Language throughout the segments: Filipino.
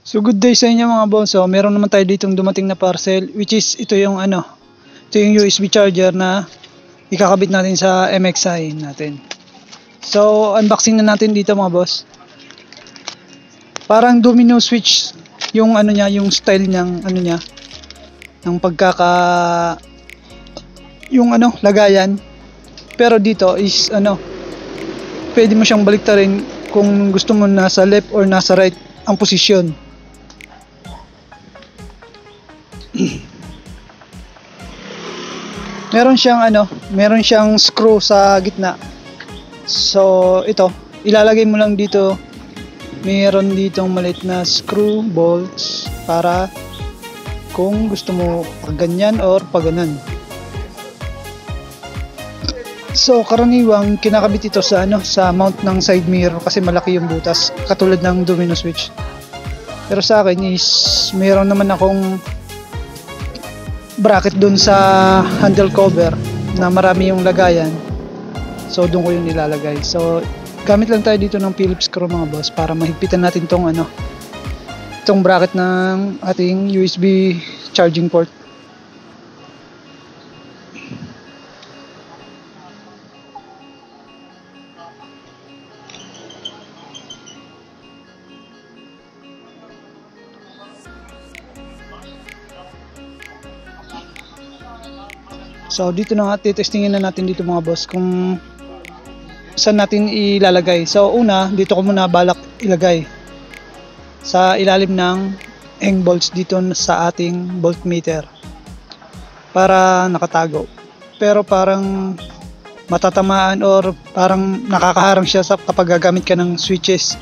So good day sa inyo mga boss. So meron naman tayo ditong dumating na parcel, which is ito yung ito yung USB charger na ikakabit natin sa MXI natin. So unboxing na natin dito mga boss. Parang domino switch yung niya, yung style niyang niya ng yung lagayan. Pero dito is pwede mo siyang baliktarin kung gusto mo nasa left or nasa right ang posisyon. Meron siyang screw sa gitna. So ito, ilalagay mo lang dito. Meron ditong maliit na screw bolts para kung gusto mo pag ganyan or pag ganan. So karaniwang kinakabit ito sa sa mount ng side mirror kasi malaki yung butas katulad ng domino switch. Pero sa akin is meron naman akong bracket dun sa handle cover na marami yung lagayan, so dun ko yung nilalagay. So gamit lang tayo dito ng Phillips screw mga boss para mahigpitan natin tong itong bracket ng ating USB charging port. So dito na nga, titestingin na natin dito mga boss kung saan natin ilalagay. So una, dito ko muna balak ilagay sa ilalim ng hang bolts dito sa ating voltmeter para nakatago. Pero parang matatamaan or parang nakakaharang siya kapag gagamit ka ng switches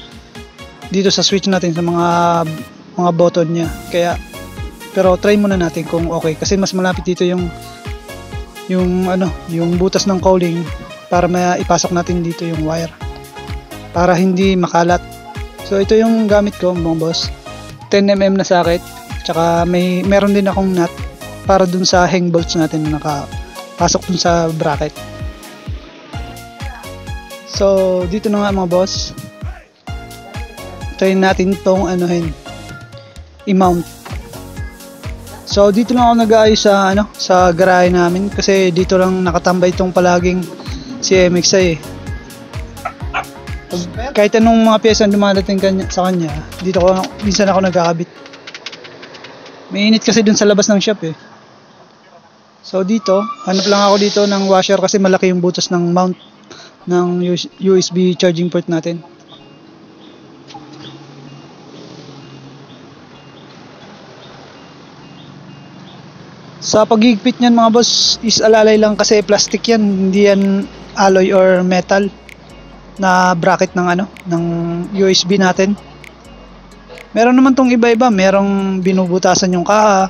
dito sa switch natin sa mga button niya. Pero try muna natin kung okay kasi mas malapit dito yung butas ng cowling para maipasok natin dito yung wire para hindi makalat. So ito yung gamit ko mga boss, 10mm na socket, tsaka meron din akong nut para dun sa hang bolts natin na nakapasok dun sa bracket. So dito na nga mga boss, try natin tong i-mount. So dito lang ako nag-aayos sa garahe namin kasi dito lang nakatambay itong palaging si MXI Kahit anong mga pyesa dumadating sa kanya, dito minsan ako nagkakabit. Mainit kasi dun sa labas ng shop eh. So dito, hanap lang ako dito ng washer kasi malaki yung butas ng mount ng USB charging port natin. Sa paghigpit niyan mga boss is alalay lang kasi plastic yan, hindi yan alloy or metal na bracket ng USB natin. Meron naman tong iba-iba, merong binubutasan yung kaha,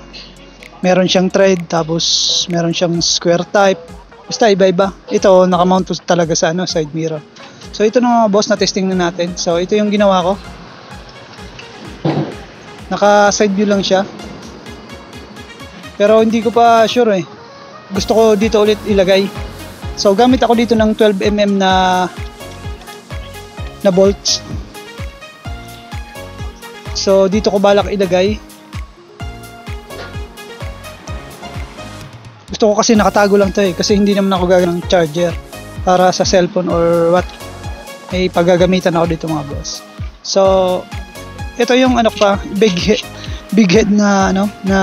meron siyang thread, tapos meron siyang square type. Basta iba-iba. Ito nakamount talaga sa side mirror. So ito na mga boss na testing na natin. So ito yung ginawa ko. Naka side view lang siya. Pero hindi ko pa sure eh. Gusto ko dito ulit ilagay. So gamit ako dito ng 12mm na bolts. So dito ko balak ilagay. Gusto ko kasi nakatago lang 'to eh kasi hindi naman ako gagamit ng charger para sa cellphone or what. May paggagamitan ako dito mga boss. So ito yung big head na na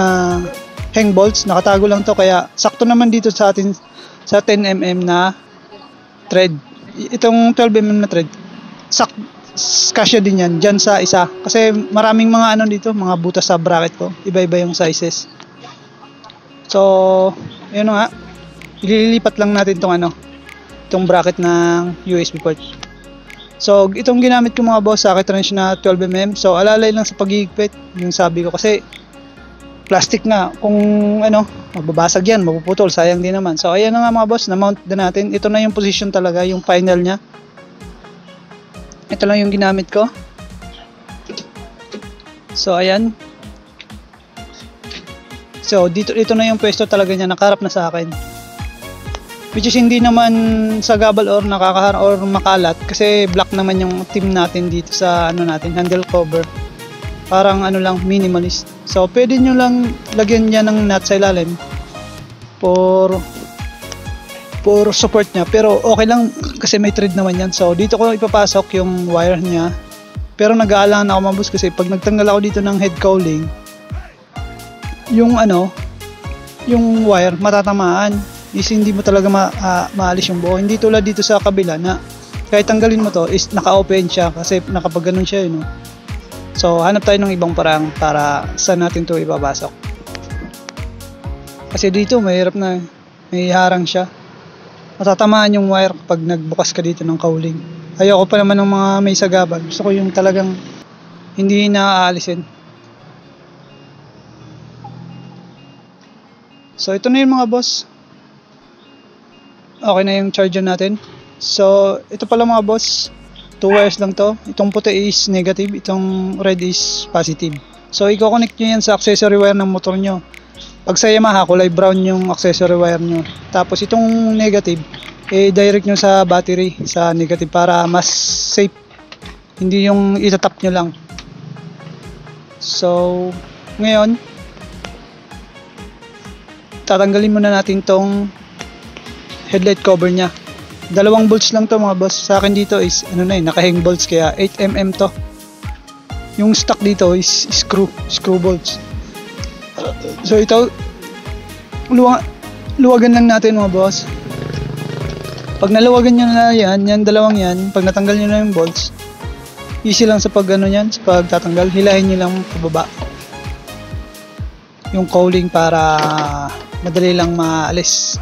hang bolts, nakatago lang to kaya sakto naman dito sa atin sa 10mm na thread. Itong 12mm na thread kasya din yan dyan sa isa kasi maraming mga dito, mga butas sa bracket ko, iba-iba yung sizes. So yun nga, ililipat lang natin itong bracket ng USB port. So itong ginamit ko mga boss, socket wrench na 12mm. So alalay lang sa paghihigpit yung sabi ko kasi plastic na, kung mababasag yan, mapuputol, sayang din naman. So ayan na nga mga boss, na-mount na natin. Ito na yung position talaga, yung final nya. Ito lang yung ginamit ko. So ayan. So ito na yung pwesto talaga niya, nakaharap na sa akin. Which is hindi naman sagabal or nakakaharap or makalat kasi black naman yung team natin dito sa natin, handle cover. Parang ano lang, minimalist. So pwede nyo lang lagyan niya ng nut sa ilalim for support niya, pero okay lang kasi may thread naman yan. So dito ko ipapasok yung wire niya, pero nag-aalangan ako mga boss kasi pag nagtanggal ako dito ng head cowling, yung yung wire matatamaan, is hindi mo talaga maalis yung buo. Hindi tulad dito sa kabila na kahit tanggalin mo to is naka-open siya kasi nakapag ganun siya, no? So hanap tayo ng ibang parang para saan natin to ipapasok, kasi dito mahirap na, may harang siya, matatamaan yung wire pag nagbukas ka dito ng cowling. Ayoko pa naman ng mga may sagabal, gusto ko yung talagang hindi naaalisin. So ito na yung mga boss, okay na yung charger natin. So ito pala mga boss, 2 wires lang to. Itong puti is negative, itong red is positive. So i-connect nyo yan sa accessory wire ng motor nyo. Pag sa Yamaha, kulay brown yung accessory wire nyo. Tapos itong negative, direct nyo sa battery, sa negative, para mas safe. Hindi yung itatap nyo lang. So ngayon, tatanggalin muna natin tong headlight cover nya. 2 bolts lang to mga boss. Sa akin dito is naka-hang bolts, kaya 8mm to. Yung stock dito is screw bolts. So ito, luwagan lang natin mga boss. Pag naluwagan nyo na yan dalawang yan, pag natanggal nyo na yung bolts, easy lang sa pag yan, sa pagtatanggal. Hilahin nyo lang pababa yung cowling para madali lang maalis.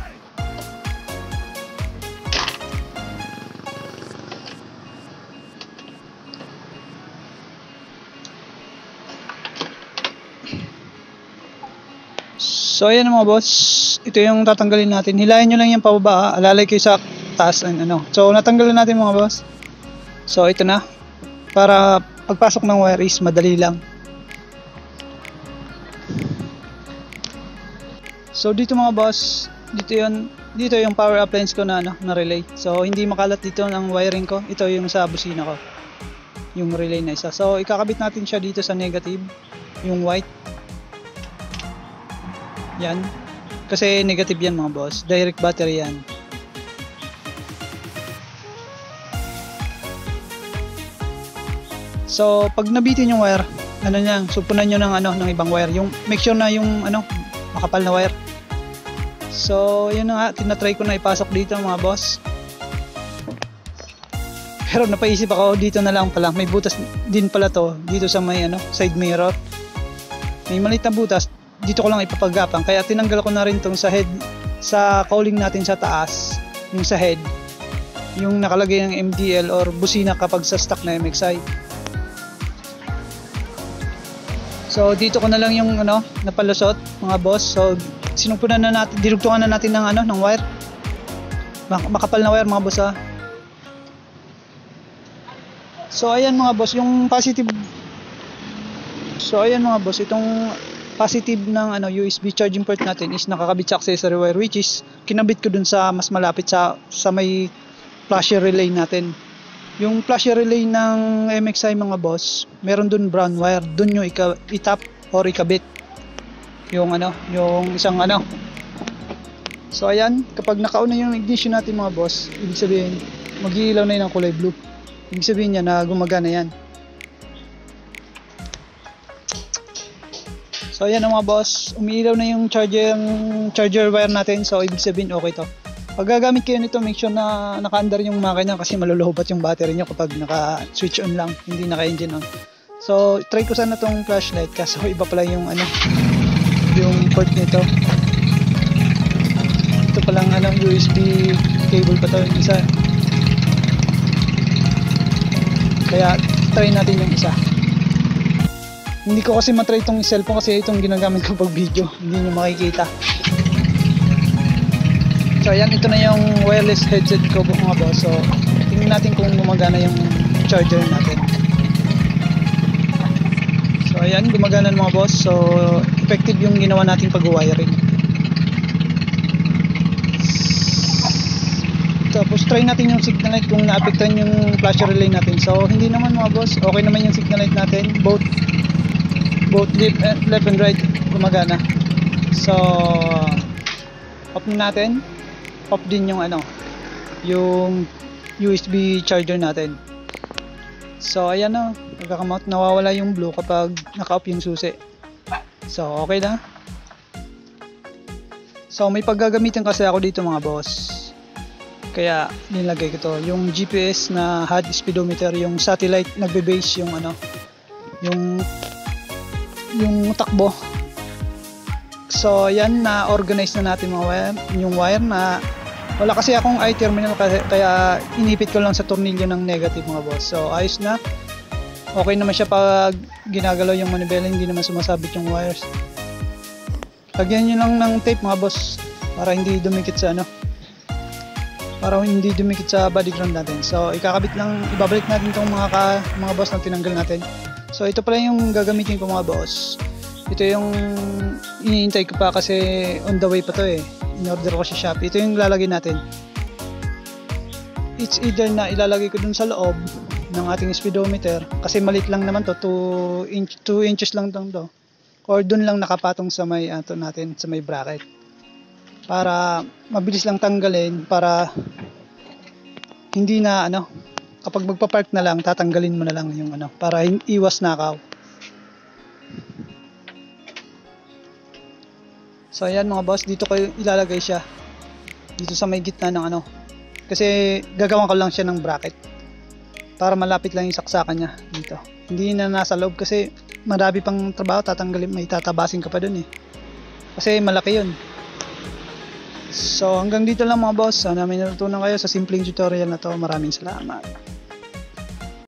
So ayan mga boss, ito yung tatanggalin natin. Hilahin nyo lang yung pababa, alalay kayo sa taas and So natanggalin natin mga boss. So ito na, para pagpasok ng wire is madali lang. So dito mga boss, dito yung power appliance ko na na relay. So hindi makalat dito ng wiring ko. Ito yung sa busina ko, yung relay na isa. So ikakabit natin siya dito sa negative, yung white. Yan, kasi negative yan mga boss, direct battery yan. So pag nabitin yung wire, supunan nyo ng ibang wire, yung make sure na yung makapal na wire. So yun na nga, tinatry ko na ipasok dito mga boss, pero napaisip ako, dito na lang pala, may butas din pala to dito sa may side mirror, may maliit na butas. Dito ko lang ipapagapang, kaya tinanggal ko na rin tong sa head, sa cowling natin sa taas, yung sa head, yung nakalagay ng MDL or busina kapag sa stock na MXI. So dito ko na lang yung napalusot mga boss. So sinumpunan na natin, dinugtungan na natin ng wire, makapal na wire mga boss ha. So ayan mga boss, yung positive. So ayan mga boss, itong positive ng USB charging port natin is nakakabit sa accessory wire, which is kinabit ko dun sa mas malapit sa may flasher relay natin. Yung flasher relay ng MXI mga boss, meron dun brown wire, dun nyo itap or ikabit yung yung isang So ayan, kapag nakauna yung ignition natin mga boss, ibig sabihin mag-iilaw na yun ng kulay blue. Ibig sabihin niya na gumagana yan. So ayan mga boss, umiilaw na yung charger wire natin. So ibig sabihin okay to. Pag gagamit kayo nito, make sure na naka-under yung makina, kasi malulubat yung battery nyo kapag naka-switch on lang, hindi naka-engine on. So try ko sana tong flashlight, kaso iba pala yung yung port nito. Ito palang USB cable pa to, yung isa. Kaya try natin yung isa. Hindi ko kasi matry itong cellphone kasi itong ginagamit ko pag video, hindi nyo makikita. So ayan, ito na yung wireless headset ko mga boss. So tingnan natin kung gumagana yung charger natin. So ayan, gumagana mga boss. So effective yung ginawa nating pag-wiring. Tapos try natin yung signal light kung naapektuhan yung flasher relay natin. So hindi naman mga boss, okay naman yung signal light natin, both both left and right gumagana. So off na natin. Off din yung yung USB charger natin. So ayan na, pagkakamount nawawala yung blue kapag naka-off yung susi. So okay na. So may paggagamitan kasi ako dito mga boss. Kaya nilagay ko to, yung GPS na HUD speedometer, yung satellite nagbe-base yung yung takbo. So yan, na organize na natin yung wire na wala kasi akong i-terminal kaya inipit ko lang sa tornilyo ng negative mga boss. So ayos na. Okay naman siya pag ginagalaw yung manibela, hindi naman sumasabit yung wires. Lagyan nyo lang ng tape mga boss para hindi dumikit sa body ground natin. So ibabalik natin itong mga boss na tinanggal natin. So ito pala yung gagamitin ko mga boss. Ito yung iniintay ko pa kasi on the way pa to in-order ko sa Shopee. Ito yung lalagay natin. It's either na ilalagay ko dun sa loob ng ating speedometer kasi maliit lang naman to, 2 inches lang to, or dun lang nakapatong sa may natin, sa may bracket, para mabilis lang tanggalin, para hindi na kapag magpa-park na lang tatanggalin mo na lang yung para iwas nakaw. So ayan mga boss, dito ko ilalagay siya dito sa may gitna ng kasi gagawan ko lang siya ng bracket para malapit lang yung saksakan niya dito. Hindi na nasa loob kasi marami pang trabaho, tatanggalin, may tatabasin ka pa dun kasi malaki yun. So hanggang dito lang mga boss, sana may natutunan kayo sa simpleng tutorial na to. Maraming salamat.